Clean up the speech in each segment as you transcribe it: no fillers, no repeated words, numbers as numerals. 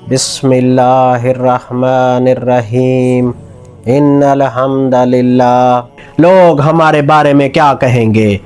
बिस्मिल्लाहिर्रहमानिर्रहीम इन्नल हम्दलिल्लाह। लोग हमारे बारे में क्या कहेंगे?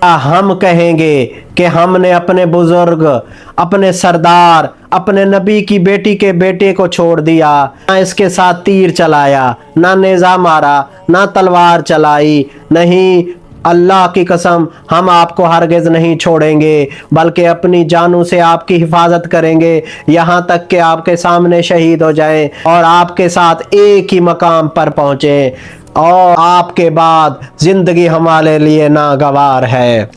क्या हम कहेंगे कि हमने अपने बुजुर्ग, अपने सरदार, अपने नबी की बेटी के बेटे को छोड़ दिया, ना इसके साथ तीर चलाया, ना नेज़ा मारा, ना तलवार चलाई? नहीं, अल्लाह की कसम, हम आपको हरगिज़ नहीं छोड़ेंगे, बल्कि अपनी जानों से आपकी हिफाजत करेंगे, यहाँ तक कि आपके सामने शहीद हो जाएं और आपके साथ एक ही मकाम पर पहुँचें, और आपके बाद जिंदगी हमारे लिए नागवार है।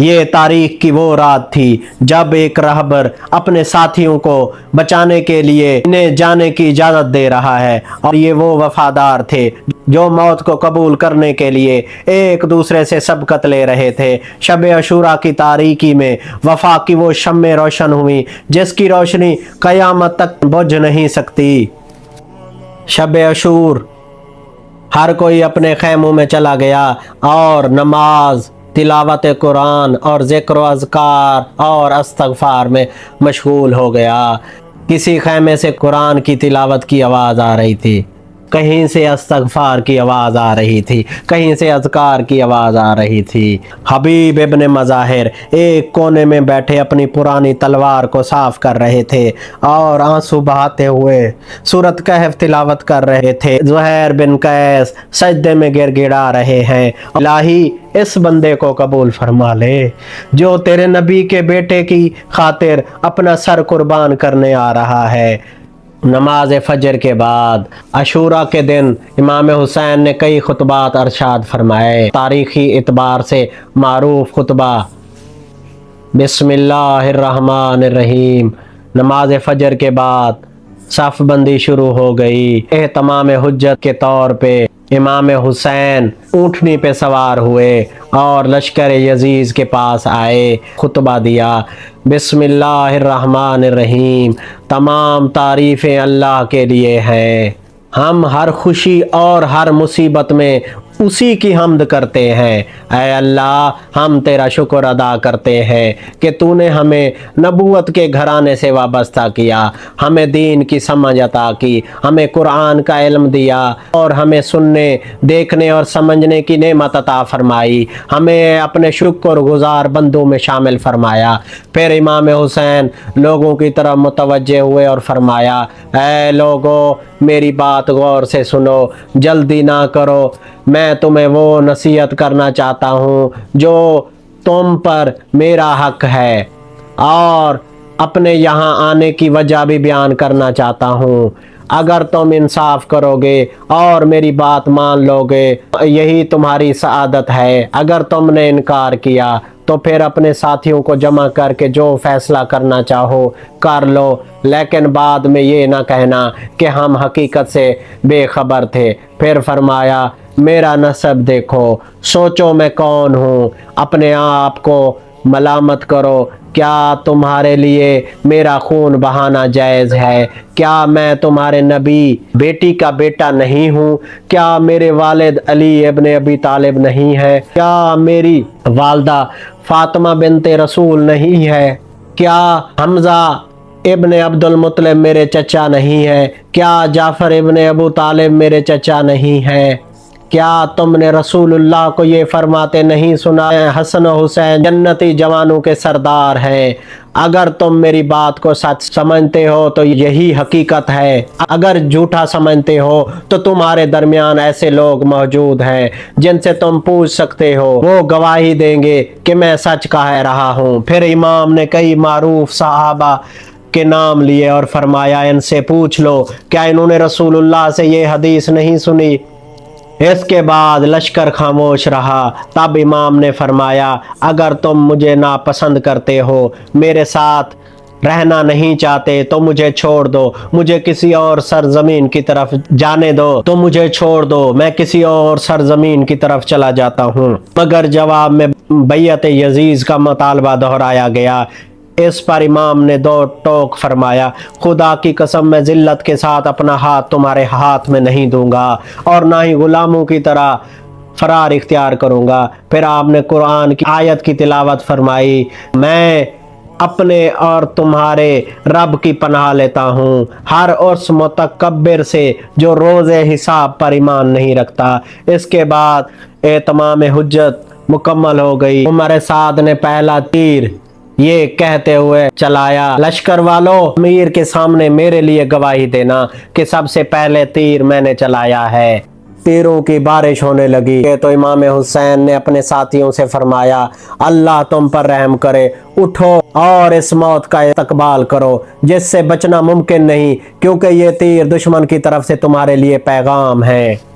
ये तारीख की वो रात थी जब एक रहबर अपने साथियों को बचाने के लिए इन्हें जाने की इजाज़त दे रहा है, और ये वो वफादार थे जो मौत को कबूल करने के लिए एक दूसरे से सबकत ले रहे थे। शब अशूरा की तारीकी में वफा की वो शम्में रोशन हुई जिसकी रोशनी क़यामत तक बुझ नहीं सकती। शब अशूर हर कोई अपने खैमों में चला गया और नमाज, तिलावत कुरान और ज़िक्र व अज़कार और इस्तिग़फ़ार में मशगूल हो गया। किसी खैमे से कुरान की तिलावत की आवाज़ आ रही थी, कहीं से इस्तिग़फ़ार की आवाज़ आ रही थी, कहीं से अज़कार की आवाज़ आ रही थी। हबीब इब्न मज़ाहिर एक कोने में बैठे अपनी पुरानी तलवार को साफ कर रहे थे और आंसू बहाते हुए सूरत कहफ तिलावत कर रहे थे। ज़ुहैर बिन कैस सजदे में गिड़गिड़ा रहे हैं, इलाही इस बंदे को कबूल फरमा ले जो तेरे नबी के बेटे की खातिर अपना सर कुर्बान करने आ रहा है। नमाज फजर के बाद अशूरा के दिन इमाम हुसैन ने कई खुतबात अरशाद फरमाए। तारीख़ी एतबार से मारूफ खुतबा बिस्मिल्लाहिर्रहमानिर्रहीम। नमाज फजर के बाद सफ़ बंदी शुरू हो गई। एहतमाम हुज्जत के तौर पे इमाम हुसैन ऊँटनी पे सवार हुए और लश्कर यजीज़ के पास आए, खुतबा दिया। बिस्मिल्लाहिर्रहमानिर्रहीम। तमाम तारीफ़ें अल्लाह के लिए हैं। हम हर खुशी और हर मुसीबत में उसी की हम्द करते हैं। ऐ अल्लाह, हम तेरा शुक्र अदा करते हैं कि तूने हमें नबूवत के घराने से वाबस्ता किया, हमें दीन की समझ अता की, हमें कुरान का इल्म दिया और हमें सुनने, देखने और समझने की नेमत अता फरमाई, हमें अपने शुक्र गुजार बंदों में शामिल फरमाया। फिर इमाम हुसैन लोगों की तरफ मुतवज्जे हुए और फरमाया, ऐ लोगों, मेरी बात गौर से सुनो, जल्दी ना करो। मैं तुम्हें वो नसीहत करना चाहता हूँ जो तुम पर मेरा हक है, और अपने यहाँ आने की वजह भी बयान करना चाहता हूँ। अगर तुम इंसाफ करोगे और मेरी बात मान लोगे, यही तुम्हारी सआदत है। अगर तुमने इनकार किया तो फिर अपने साथियों को जमा करके जो फैसला करना चाहो कर लो, लेकिन बाद में ये ना कहना कि हम हकीकत से बेखबर थे। फिर फरमाया, मेरा नसब देखो, सोचो मैं कौन हूँ, अपने आप को मलामत करो। क्या तुम्हारे लिए मेरा खून बहाना जायज़ है? क्या मैं तुम्हारे नबी बेटी का बेटा नहीं हूँ? क्या मेरे वालिद अली इब्न अबी तालिब नहीं है? क्या मेरी वालदा फातिमा बिनते रसूल नहीं है? क्या हमज़ा इब्न अब्दुल मुत्तलिब मेरे चचा नहीं है? क्या जाफ़र इब्न अबू तालिब मेरे चचा नहीं है? क्या तुमने रसूलुल्लाह को ये फरमाते नहीं सुना है, हसन हुसैन जन्नती जवानों के सरदार हैं? अगर तुम मेरी बात को सच समझते हो तो यही हकीकत है, अगर झूठा समझते हो तो तुम्हारे दरमियान ऐसे लोग मौजूद हैं जिनसे तुम पूछ सकते हो, वो गवाही देंगे कि मैं सच कह रहा हूँ। फिर इमाम ने कई मारूफ सहाबा के नाम लिए और फरमाया, इनसे पूछ लो क्या इन्होंने रसूलुल्लाह से ये हदीस नहीं सुनी? इसके बाद लश्कर खामोश रहा। तब इमाम ने फरमाया, अगर तुम मुझे नापसंद करते हो, मेरे साथ रहना नहीं चाहते तो मुझे छोड़ दो, मुझे किसी और सरजमीन की तरफ जाने दो, तो मुझे छोड़ दो, मैं किसी और सरजमीन की तरफ चला जाता हूँ। मगर जवाब में बैयत यजीज़ का मुतालबा दोहराया गया। इस पर इमाम ने दो टोक फरमाया, खुदा की कसम, मैं जिल्लत के साथ अपना हाथ तुम्हारे हाथ में नहीं दूंगा और ना ही गुलामों की तरह फरार इख्तियार करूंगा। फिर आपने कुरान की आयत की तिलावत फरमाई, मैं अपने और तुम्हारे रब की पनाह लेता हूँ हर उस मुतकब्बिर से जो रोज़े हिसाब पर ईमान नहीं रखता। इसके बाद तमाम हुज्जत मुकम्मल हो गई। उमर साद ने पहला तीर ये कहते हुए चलाया, लश्कर वालों, अमीर के सामने मेरे लिए गवाही देना कि सबसे पहले तीर मैंने चलाया है। तीरों की बारिश होने लगी। तो इमाम हुसैन ने अपने साथियों से फरमाया, अल्लाह तुम पर रहम करे, उठो और इस मौत का इस्तकबाल करो जिससे बचना मुमकिन नहीं, क्योंकि ये तीर दुश्मन की तरफ से तुम्हारे लिए पैगाम है।